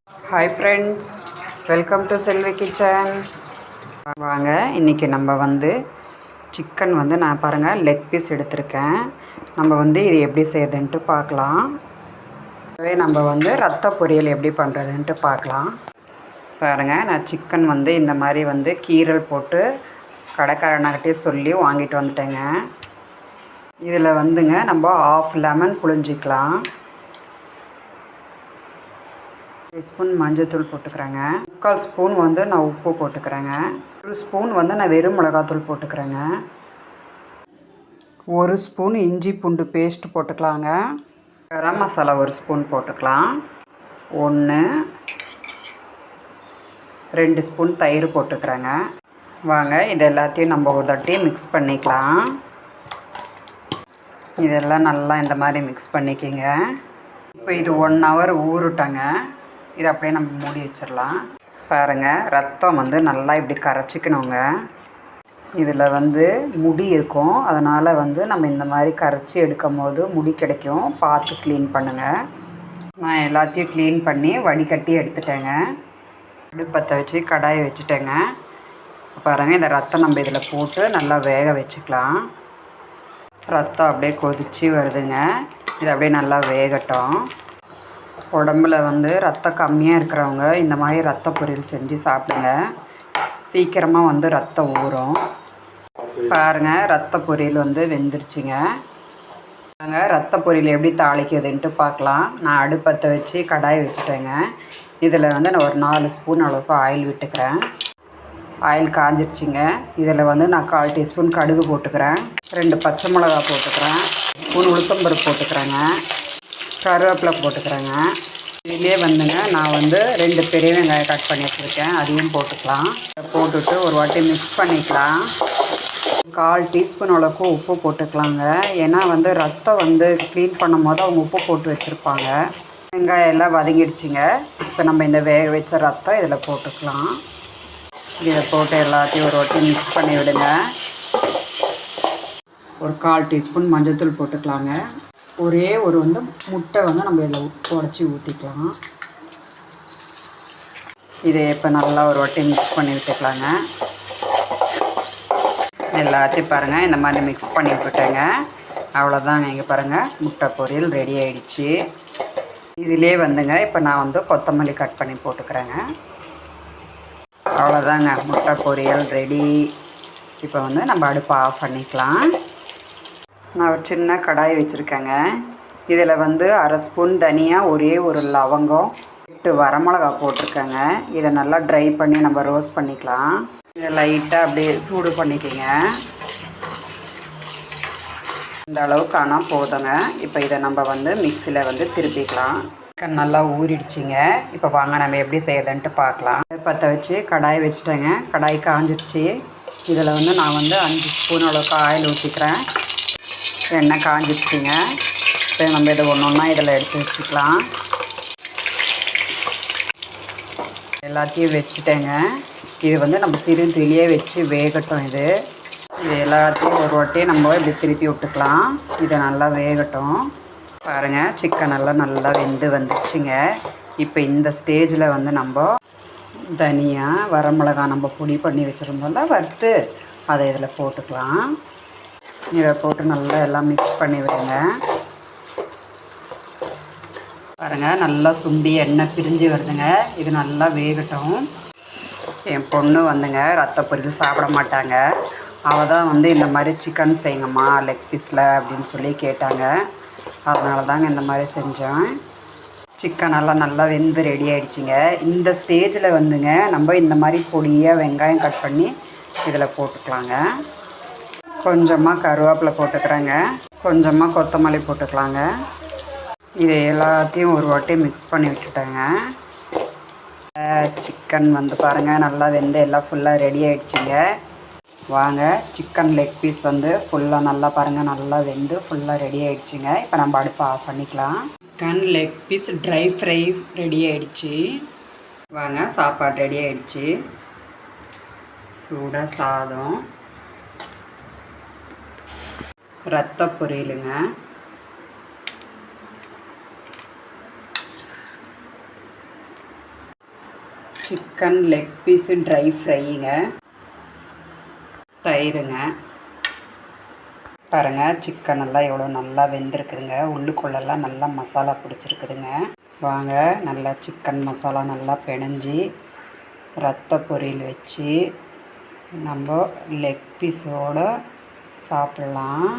Hi friends, welcome to Selvi kitchen. வாங்க, இன்றைக்கி நம்ம வந்து சிக்கன் வந்து நான் பாருங்கள் லெக் பீஸ் எடுத்திருக்கேன். நம்ம வந்து இது எப்படி செய்யுதுன்ட்டு பார்க்கலாம். நம்ம வந்து ரத்த பொரியல் எப்படி பண்ணுறதுன்ட்டு பார்க்கலாம். பாருங்கள், நான் சிக்கன் வந்து இந்த மாதிரி வந்து கீரல் போட்டு கடைக்காரனாகிட்டே சொல்லி வாங்கிட்டு வந்துட்டேங்க. இதில் வந்துங்க நம்ம 1/2 லெமன் புழிஞ்சிக்கலாம். 1 ஸ்பூன் மஞ்சள்தூள் போட்டுக்கிறேங்க. 3/4 ஸ்பூன் வந்து நான் உப்பு போட்டுக்கிறேங்க. 1 ஸ்பூன் வந்து நான் வெறும் மிளகாத்தூள் போட்டுக்கிறேங்க. 1 ஸ்பூன் இஞ்சி பூண்டு பேஸ்ட் போட்டுக்கலாங்க. கரம் மசாலா 1 ஸ்பூன் போட்டுக்கலாம். 2 ஸ்பூன் தயிர் போட்டுக்கிறேங்க. வாங்க, இது எல்லாத்தையும் நம்ம ஒரு தட்டி மிக்ஸ் பண்ணிக்கலாம். இதெல்லாம் நல்லா இந்த மாதிரி மிக்ஸ் பண்ணிக்கிங்க. இப்போ இது 1 ஹவர் ஊறட்டாங்க. இதை அப்படியே நம்ம மூடி வச்சிடலாம். பாருங்கள், ரத்தம் வந்து நல்லா இப்படி கரைச்சிக்கணுங்க. இதில் வந்து முடி இருக்கும், அதனால் வந்து நம்ம இந்த மாதிரி கரைச்சி எடுக்கும் போது முடி கிடைக்கும். பார்த்து க்ளீன் பண்ணுங்கள். நான் எல்லாத்தையும் க்ளீன் பண்ணி வடிகட்டி எடுத்துட்டேங்க. அடுப்பத்தை வச்சு கடாயை வச்சுட்டேங்க. பாருங்கள், இந்த ரத்தம் நம்ம இதில் போட்டு நல்லா வேக வச்சுக்கலாம். ரத்தம் அப்படியே கொதித்து வருதுங்க. இது அப்படியே நல்லா வேகட்டும். உடம்புல வந்து ரத்தம் கம்மியாக இருக்கிறவங்க இந்த மாதிரி ரத்த பொரியல் செஞ்சு சாப்பிடுங்க. சீக்கிரமாக வந்து ரத்தம் ஊறும். பாருங்கள், ரத்த பொரியல் வந்து வெந்துருச்சுங்க. நாங்கள் ரத்த பொரியல் எப்படி தாளிக்கிறதுன்ட்டு பார்க்கலாம். நான் அடுப்பத்தை வச்சு கடாயை வச்சுட்டேங்க. இதில் வந்து நான் ஒரு 4 ஸ்பூன் அளவுக்கு ஆயில் விட்டுக்கிறேன். ஆயில் காஞ்சிருச்சுங்க. இதில் வந்து நான் 1/4 டீஸ்பூன் கடுகு போட்டுக்கிறேன். 2 பச்சை மிளகா போட்டுக்கிறேன். 1 ஸ்பூன் உளுத்தம்பருப்பு போட்டுக்கிறேங்க. கருவேப்பிலை போட்டுக்கிறேங்க. இதுலேயே வந்துங்க நான் வந்து 2 பெரிய வெங்காயம் கட் பண்ணி வச்சுருக்கேன், அதையும் போட்டுக்கலாம். போட்டுட்டு ஒரு வாட்டி மிக்ஸ் பண்ணிக்கலாம். 1/4 டீஸ்பூன் அளவுக்கு உப்பு போட்டுக்கலாங்க. ஏன்னா வந்து ரத்தம் வந்து க்ளீன் பண்ணும் போது அவங்க உப்பு போட்டு வச்சுருப்பாங்க. வெங்காயம் எல்லாம் வதங்கிடுச்சுங்க. இப்போ நம்ம இந்த வேக வச்ச ரத்தம் இதில் போட்டுக்கலாம். இதை போட்டு எல்லாத்தையும் ஒரு வாட்டி மிக்ஸ் பண்ணி விடுங்க. ஒரு 1/4 டீஸ்பூன் மஞ்சள்தூள் போட்டுக்கலாங்க. ஒரே ஒரு வந்து முட்டை வந்து நம்ம இதில் உடச்சி ஊற்றிக்கலாம். இதை இப்போ நல்லா ஒரு வாட்டி மிக்ஸ் பண்ணி விட்டுக்கலாங்க. எல்லாத்தையும் பாருங்கள் இந்த மாதிரி மிக்ஸ் பண்ணி விட்டுட்டேங்க. அவ்வளோதாங்க. இங்கே பாருங்கள், முட்டை பொரியல் ரெடி ஆகிடுச்சு. இதிலே வந்துங்க இப்போ நான் வந்து கொத்தமல்லி கட் பண்ணி போட்டுக்கிறேங்க. அவ்வளோதாங்க, முட்டை பொரியல் ரெடி. இப்போ வந்து நம்ம அடுப்பை ஆஃப் பண்ணிக்கலாம். நான் ஒரு சின்ன கடாய் வச்சுருக்கேங்க. இதில் வந்து 1/2 ஸ்பூன் தனியா, ஒரே ஒரு லவங்கம், 8 வரமிளகா போட்டிருக்கேங்க. இதை நல்லா ட்ரை பண்ணி நம்ம ரோஸ்ட் பண்ணிக்கலாம். இதை லைட்டாக அப்படியே சூடு பண்ணிக்கோங்க. இந்த அளவுக்கு ஆனால் போதுங்க. இப்போ இதை நம்ம வந்து மிக்சியில் வந்து திருப்பிக்கலாம். நல்லா ஊறிடுச்சிங்க. இப்போ வாங்க நம்ம எப்படி செய்யறதுன்ட்டு பார்க்கலாம். பற்ற வச்சு கடாய் வச்சுட்டேங்க. கடாய் காஞ்சிடுச்சு. இதில் வந்து நான் வந்து 5 ஸ்பூன் அளவுக்கு ஆயில் ஊற்றிக்கிறேன். எண்ணெய் காஞ்சிடுச்சிங்க. இப்போ நம்ம இதை ஒன்று ஒன்றா இதில் எடுத்து வச்சுக்கலாம். எல்லாத்தையும் வச்சுட்டேங்க. இது வந்து நம்ம சிறுதீயிலே வச்சு வேகட்டும். இது எல்லாத்தையும் ஒரு வாட்டி நம்ம இப்படி திருப்பி விட்டுக்கலாம். இதை நல்லா வேகட்டும். பாருங்கள், சிக்கன் நல்லா வெந்து வந்துடுச்சுங்க. இப்போ இந்த ஸ்டேஜில் வந்து நம்ம தனியா, வரமிளகா நம்ம பொடி பண்ணி வச்சுருந்தோம்ல வறுத்து, அதை இதில் போட்டுக்கலாம். இதை போட்டு நல்லா எல்லாம் மிக்ஸ் பண்ணி விடுங்க. பாருங்கள், நல்லா சுண்டி எண்ணெய் பிரிஞ்சு வருதுங்க. இது நல்லா வேகட்டும். என் பொண்ணு வந்துங்க ரத்த பொரியல் சாப்பிட மாட்டாங்க. அவள் தான் வந்து இந்த மாதிரி சிக்கன் செய்யுங்கம்மா லெக் பீஸில் அப்படின்னு சொல்லி கேட்டாங்க. அதனால தாங்க இந்த மாதிரி செஞ்சேன். சிக்கன் நல்லா வெந்து ரெடி ஆகிடுச்சிங்க. இந்த ஸ்டேஜில் வந்துங்க நம்ம இந்த மாதிரி பொடியாக வெங்காயம் கட் பண்ணி இதில் போட்டுக்கலாங்க. கொஞ்சமாக கருவேப்பிலை போட்டுக்கிறேங்க. கொஞ்சமாக கொத்தமல்லி போட்டுக்கலாங்க. இதை எல்லாத்தையும் ஒரு வாட்டி மிக்ஸ் பண்ணி விட்டுட்டேங்க. சிக்கன் வந்து பாருங்கள் நல்லா வெந்து எல்லாம் ஃபுல்லாக ரெடி ஆகிடுச்சிங்க. வாங்க, சிக்கன் லெக் பீஸ் வந்து ஃபுல்லாக நல்லா பாருங்கள் நல்லா வெந்து ஃபுல்லாக ரெடி ஆகிடுச்சிங்க. இப்போ நம்ம அடுப்பை ஆஃப் பண்ணிக்கலாம். Chicken leg piece dry fry ready ஆகிடுச்சி. வாங்க, சாப்பாடு ரெடி ஆகிடுச்சி. சூடாக சாதம், ரத்த பொரியலுங்க. சிக்கன் லெக் பீஸு ட்ரை ஃப்ரைங்க, தயிருங்க. பாருங்கள் சிக்கன் எல்லாம் எவ்வளோ நல்லா வெந்திருக்குதுங்க. உள்ளுக்குள்ளெல்லாம் நல்லா மசாலா பிடிச்சிருக்குதுங்க. வாங்க நல்லா சிக்கன் மசாலா நல்லா பிணைஞ்சி ரத்த பொரியல் வச்சு நம்ம லெக் பீஸோடு சாப்பிட்லாம்.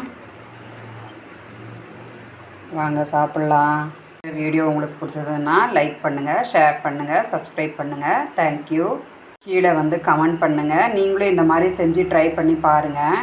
வாங்க சாப்பிட்லாம். இந்த வீடியோ உங்களுக்கு பிடிச்சதுன்னா லைக் பண்ணுங்கள், ஷேர் பண்ணுங்கள், சப்ஸ்கிரைப் பண்ணுங்கள். தேங்க்யூ. கீழே வந்து கமெண்ட் பண்ணுங்கள். நீங்களும் இந்த மாதிரி செஞ்சு ட்ரை பண்ணி பாருங்கள்.